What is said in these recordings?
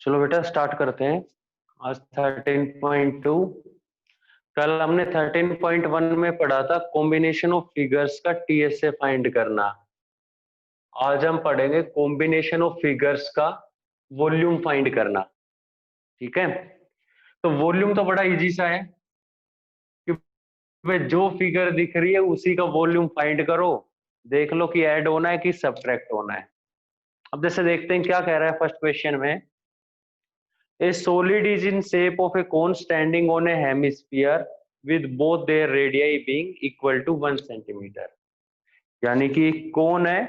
चलो बेटा स्टार्ट करते हैं। आज 13.2। कल हमने 13.1 में पढ़ा था कॉम्बिनेशन ऑफ फिगर्स का टीएसए फाइंड करना। आज हम पढ़ेंगे कॉम्बिनेशन ऑफ फिगर्स का वॉल्यूम फाइंड करना। ठीक है, तो वॉल्यूम तो बड़ा इजी सा है कि भाई जो फिगर दिख रही है उसी का वॉल्यूम फाइंड करो, देख लो कि ऐड होना है कि सब्ट्रैक्ट होना है। अब जैसे देखते हैं क्या कह रहा है फर्स्ट क्वेश्चन में। A solid is in shape of a cone standing on a hemisphere with both their radii being equal to 1 centimeter। यानी कि कौन है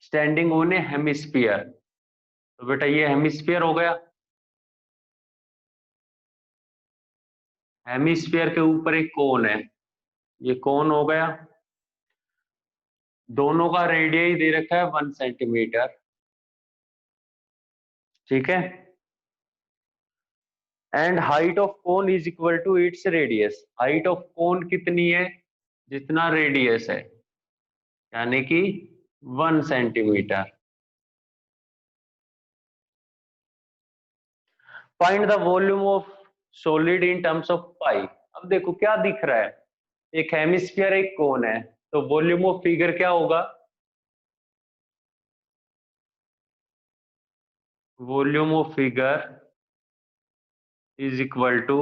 स्टैंडिंग ऑन ए हेमिस्फीयर। तो बेटा ये हेमिस्फीयर हो गया, हेमिस्फीयर के ऊपर एक कोन है, ये कोन हो गया। दोनों का रेडियस दे रखा है 1 सेंटीमीटर। ठीक है, and height of cone is equal to its radius. Height of cone कितनी है, जितना रेडियस है, यानी कि 1 centimetre. Find the volume of solid in terms of pi. अब देखो क्या दिख रहा है, एक हेमिस्फीयर एक कोन है, तो वॉल्यूम ऑफ फिगर क्या होगा, volume of figure is equal to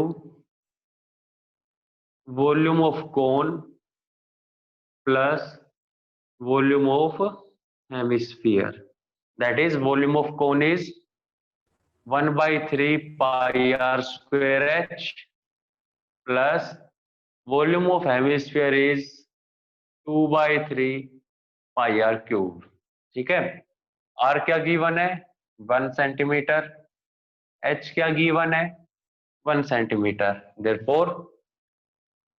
volume of cone plus volume of hemisphere. That is volume of cone is 1/3 pi r square h plus volume of hemisphere is 2/3 pi r cube. ठीक है, are क्या given है 1 centimetre, H क्या given है 1 centimetre. Therefore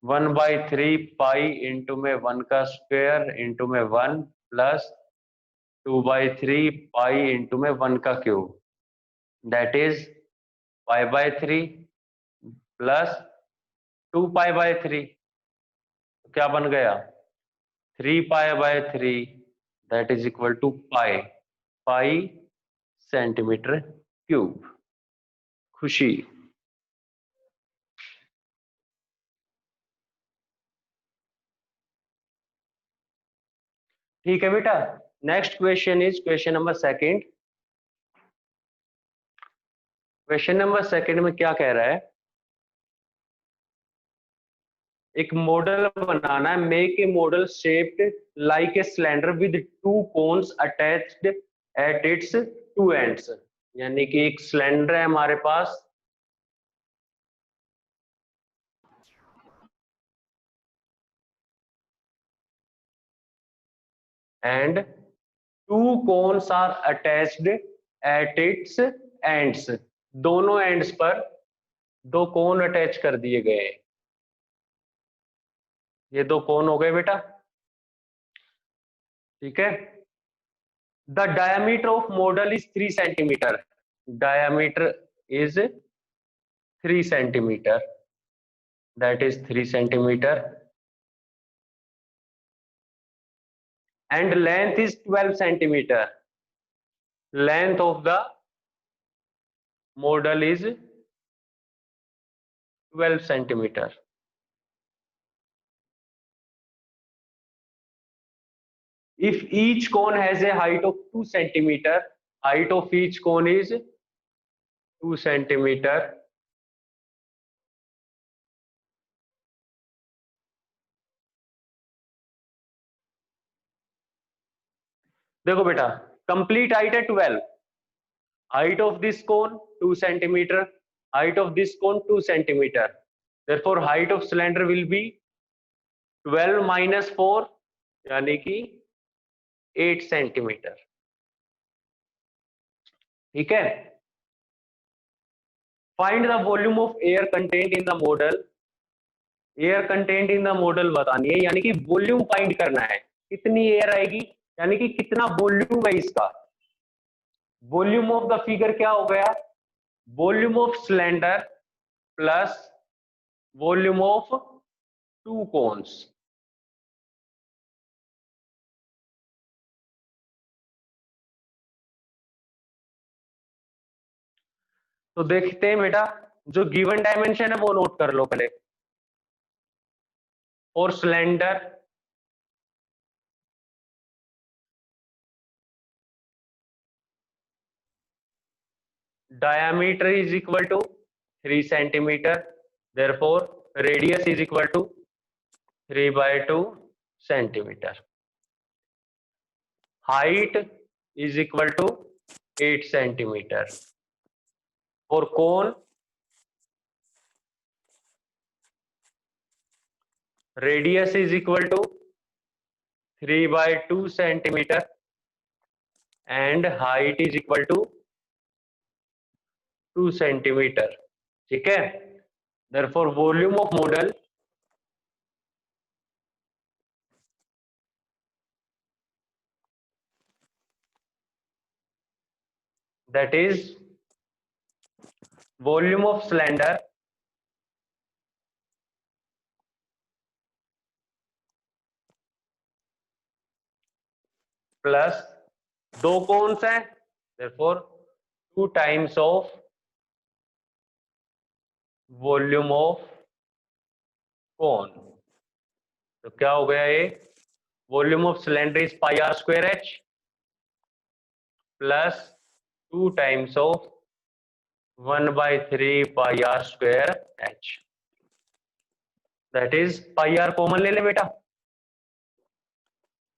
1/3 pi into में 1 का square into में 1 plus 2/3 pi into में 1 का क्यूब, दैट इज π/3 प्लस 2π/3। क्या बन गया 3π/3, that is equal to pi centimetre cube. खुशी। ठीक है बेटा, next question is question number second. Question number second में क्या कह रहा है, एक मॉडल बनाना है। Make a model shaped like a cylinder with 2 cones attached at its 2 ends. यानी कि एक सिलेंडर है हमारे पास, and 2 cones are attached at its ends. दोनों एंड्स पर 2 कोन अटैच कर दिए गए। ये 2 कोन हो गए बेटा। ठीक है, the diameter of model is 3 centimetre. Diameter is 3 centimetre, that is 3 centimetre, and length is 12 centimeter. Length of the model is 12 centimeter. If each cone has a height of 2 centimeter, height of each cone is 2 centimeter, देखो बेटा complete height है 12, height of this cone 2 centimetre, height of this cone 2 centimetre, therefore height of cylinder will be 12 minus 4 यानी कि 8 centimetre. ठीक है, find the volume of air content in the model. Air content in the model बतानी है, यानी कि volume find करना है, कितनी एयर आएगी, यानी कि कितना वॉल्यूम है इसका। वॉल्यूम ऑफ द फिगर क्या हो गया, volume of cylinder plus volume of 2 cones. तो देखते हैं बेटा, जो गिवन डायमेंशन है वो नोट कर लो पहले। और cylinder diameter is equal to 3 centimeter, therefore radius is equal to 3 by 2 centimeter. Height is equal to 8 centimeter. For cone, radius is equal to 3 by 2 centimeter and height is equal to 2 centimeter. ठीक है? Therefore volume of model that is volume of cylinder plus दो cones हैं, therefore 2 times of volume of cone. तो क्या हो गया ये, volume of cylinder is pi r square h plus 2 times of 1/3 pi r square h, that is pi r common ले ले बेटा,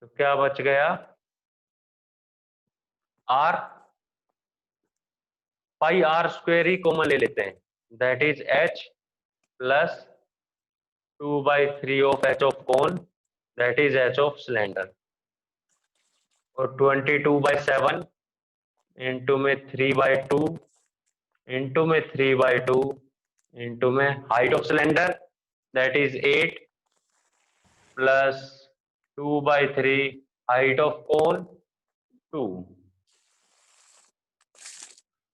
तो क्या बच गया, आर पाई आर स्क्वायर ही कॉमन ले लेते हैं, that is h plus 2/3 of h of cone, that is h of cylinder, और 22/7 इंटू में 3/2 इंटू में 3/2 इंटू में height of cylinder that is 8 plus 2/3 height of कोन 2।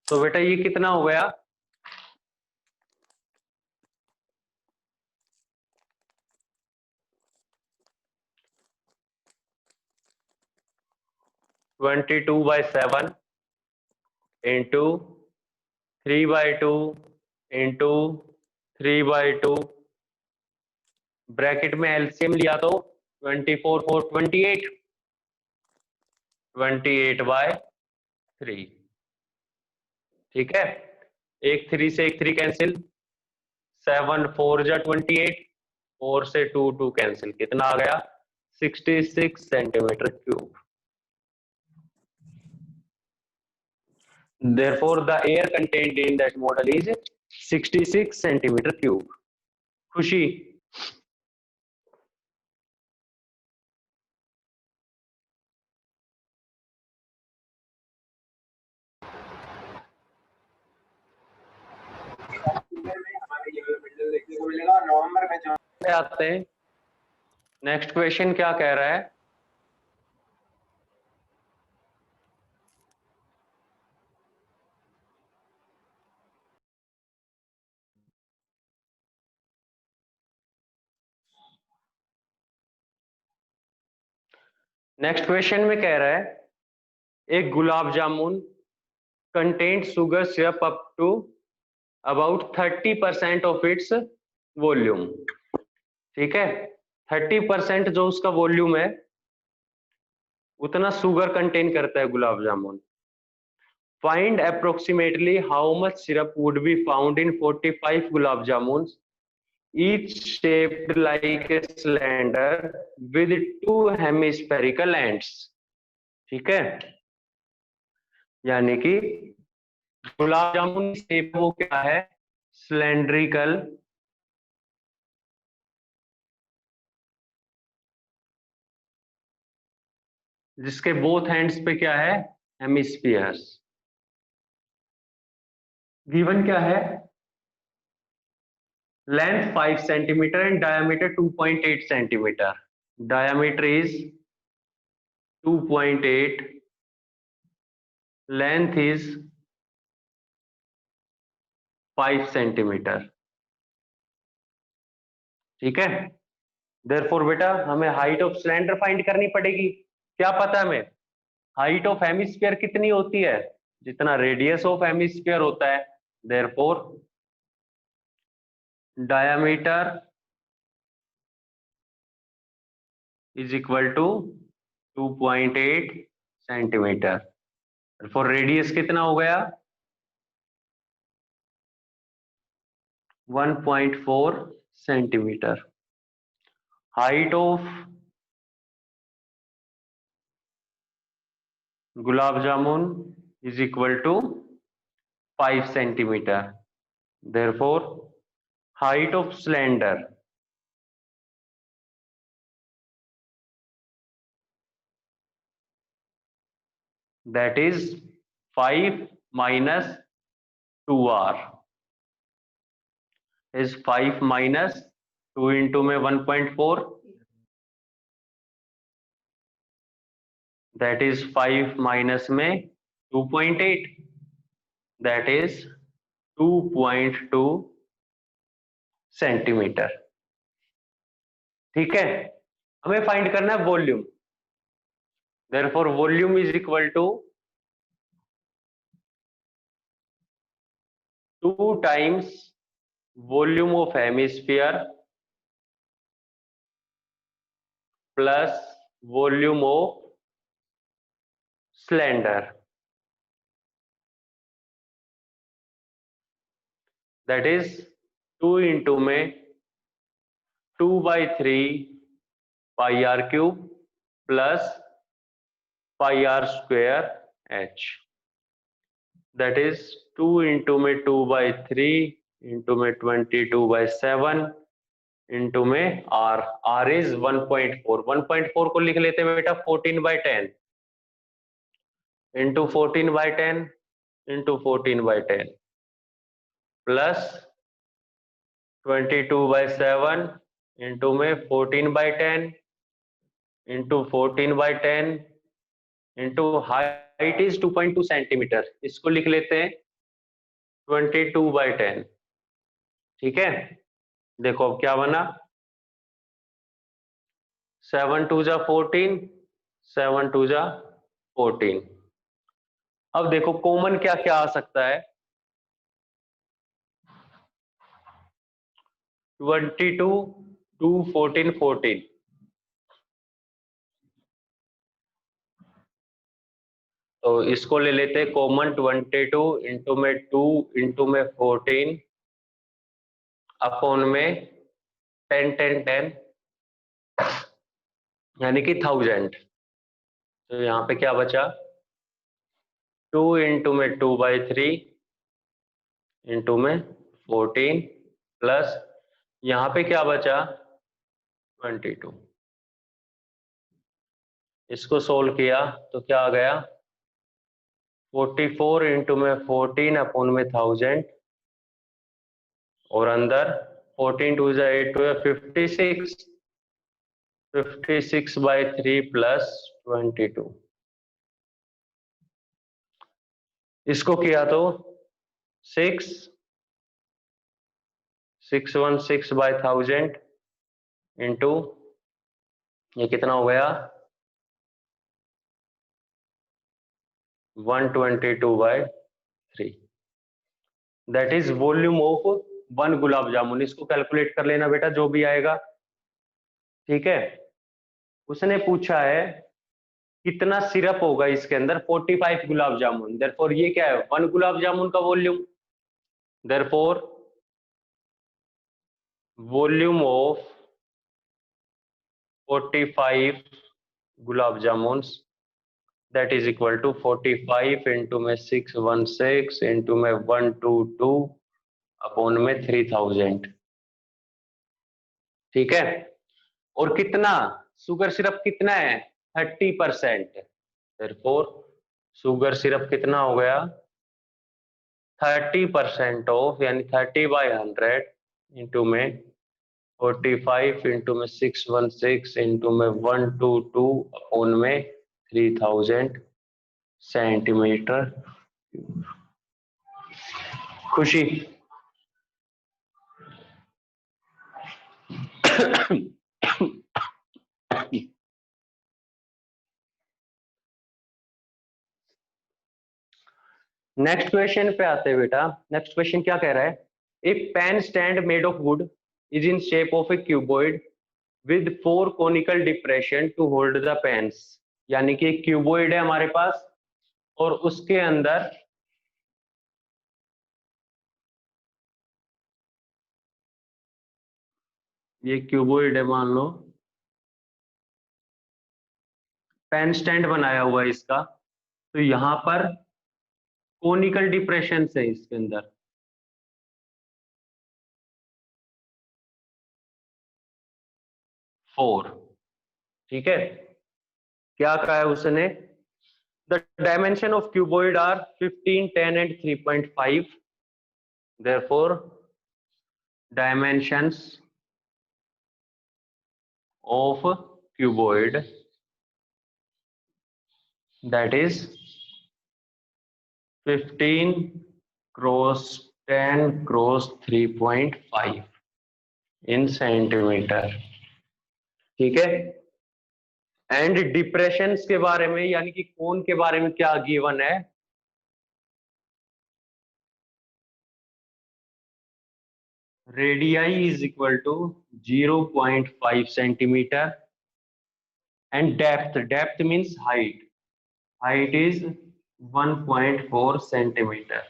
तो बेटा ये कितना हो गया, ट्वेंटी 2/7 इंटू 3/2 इंटू 3/2, ब्रैकेट में एलसीएम लिया तो 24 4 28, 28/3। ठीक है, एक 3 से एक 3 कैंसिल, 7 4 जा 28, 4 से 2 2 कैंसिल, कितना आ गया 66 centimetre cube. Therefore the air contained in that model is 66 centimeter cube। खुशी, आते हैं नेक्स्ट क्वेश्चन क्या कह रहा है, नेक्स्ट क्वेश्चन में कह रहा है एक gulab jamun content sugar syrup up to about 30% of its volume. ठीक है, 30% जो उसका वॉल्यूम है उतना शुगर कंटेन करता है gulab jamun. Find approximately how much syrup would be found in 45 gulab jamun each shaped like a cylinder with 2 hemispherical ends। ठीक है, यानी कि गुलाब जामुन शेप वो क्या है, सिलेंड्रिकल, जिसके बोथ हैंड्स पे क्या है, हेमिस्फीयर्स। गिवन क्या है, length 5 centimetre and diameter 2.8 centimetre, diameter is 2.8, length is 5 centimetre. ठीक है, देयरफॉर बेटा हमें हाइट ऑफ सिलेंडर फाइंड करनी पड़ेगी। क्या पता है हमें, हाइट ऑफ हेमिस्फीयर कितनी होती है, जितना रेडियस ऑफ हेमिस्फीयर होता है, therefore diameter is equal to 2.8 centimetre. therefore radius कितना हो गया 1.4 centimetre. Height of gulab jamun is equal to 5 centimetre. therefore height of cylinder that is 5 minus 2r is 5 minus 2 into में 1.4 that is 5 minus में 2.8 that is 2.2 centimetre. ठीक है, हमें find करना है volume. therefore volume is equal to 2 times volume of hemisphere plus volume of cylinder, that is 2 into में 2/3 pi r cube plus pi r square h, that is 2 into में 2/3 into में 22/7 into में r is 1.4 1.4 को लिख लेते हैं बेटा 14/10 into 14/10 into 14/10 plus 22/7 into में 14/10 into 14/10 into height is 2.2 centimetre, इसको लिख लेते हैं 22/10। ठीक है, देखो अब क्या बना 7 2 जा 14 7 2 जा 14। अब देखो कॉमन क्या क्या आ सकता है 22 2 14 14, तो इसको ले लेते हैं कॉमन 22 इंटू में 2 इंटू में 14 अपॉन में 10 10 10 यानी कि 1000। तो यहाँ पे क्या बचा 2 इंटू में 2/3 इंटू में 14 प्लस यहाँ पे क्या बचा 22। इसको सोल्व किया तो क्या आ गया 44 इंटू में 14 अपॉन में 1000 और अंदर 14 2 जा 8 2 56 56/3 प्लस 22। इसको किया तो 616/1000 इंटू ये कितना हो गया 122/3, that is volume of 1 gulab jamun. इसको कैलकुलेट कर लेना बेटा जो भी आएगा। ठीक है, उसने पूछा है कितना सिरप होगा इसके अंदर 45 गुलाब जामुन, देयरफॉर ये क्या है 1 गुलाब जामुन का volume, therefore volume of 45 gulab jamun that is equal to 45 into में 616 into में 122 अपॉन में 3000। ठीक है, और कितना शुगर सिरप कितना है 30%, therefore शुगर सिरप कितना हो गया 30% ऑफ यानी 30/100 इंटू में 45 इंटू में 616 इंटू में 122 अपॉन में 3000 सेंटीमीटर। खुशी नेक्स्ट क्वेश्चन पे आते हैं बेटा। नेक्स्ट क्वेश्चन क्या कह रहा है, a pen stand made of wood is in shape of a cuboid with 4 conical depression to hold the pens. यानी कि एक क्यूबॉइड है हमारे पास और उसके अंदर ये क्यूबॉइड है, मान लो पेन स्टैंड बनाया हुआ है इसका, तो यहां पर कोनिकल डिप्रेशन है इसके अंदर। फोर, ठीक है। क्या कहा है उसने, the dimension of cuboid are 15, 10 and 3.5, therefore dimensions of cuboid that is 15 cross 10 cross 3.5 in centimetre, ठीक है। एंड डिप्रेशन के बारे में, यानी कि कोन के बारे में क्या गिवन है, radii is equal to 0.5 centimetre and depth, depth means height, height is 1.4 centimetre,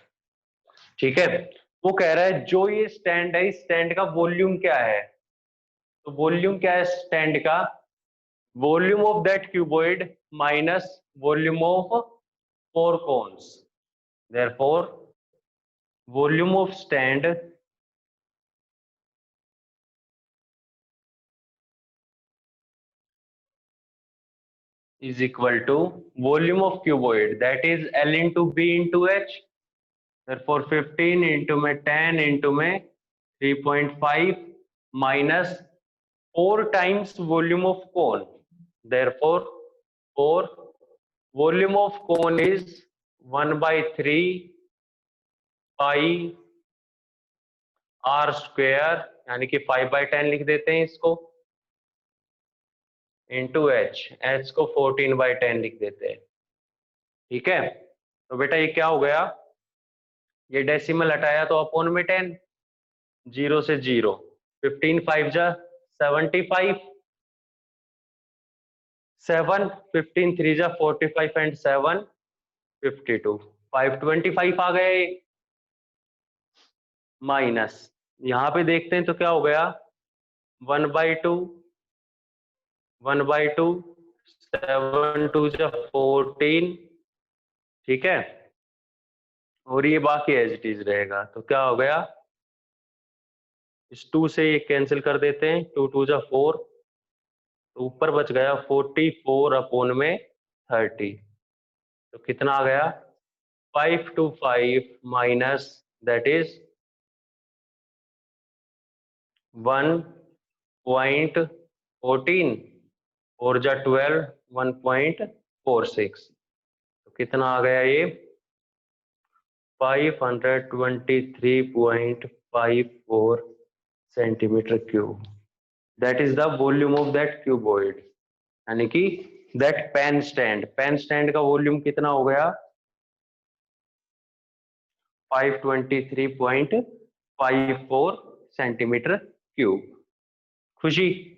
ठीक है। वो कह रहा है जो ये स्टैंड है, इस स्टैंड का वॉल्यूम क्या है, तो वॉल्यूम क्या है स्टैंड का, volume of that cuboid minus volume of 4 cones, therefore volume of stand is equal to volume of cuboid, that is L into B into H, therefore 15 into में 10 into में 3.5 minus 4 times volume of cone, therefore 4, volume of cone is 1/3 pi r square, यानी कि 5/10 लिख देते हैं इसको, into H को 14/10 लिख देते हैं, ठीक है। तो बेटा ये क्या हो गया, ये डेसिमल हटाया तो अपोन में 10, 0 से 0, 15 5 जा 75, 7 15 3 जा 45 एंड 7 52, 525 आ गए, माइनस यहाँ पे देखते हैं तो क्या हो गया, 1/2 1/2, 7 2 जा 14, ठीक है। और ये बाकी एज इट इज रहेगा, तो क्या हो गया, इस 2 से ये कैंसिल कर देते हैं, 2 2 जा 4, तो ऊपर बच गया 44 अपोन में 30, तो कितना आ गया 525 माइनस दैट इज 1.14 और जा 12 1.46, तो कितना आ गया ये 523.54 centimetre cube, that is the volume of that cuboid, यानी कि that pen stand, pen stand का वॉल्यूम कितना हो गया 523.54 सेंटीमीटर क्यूब। खुशी?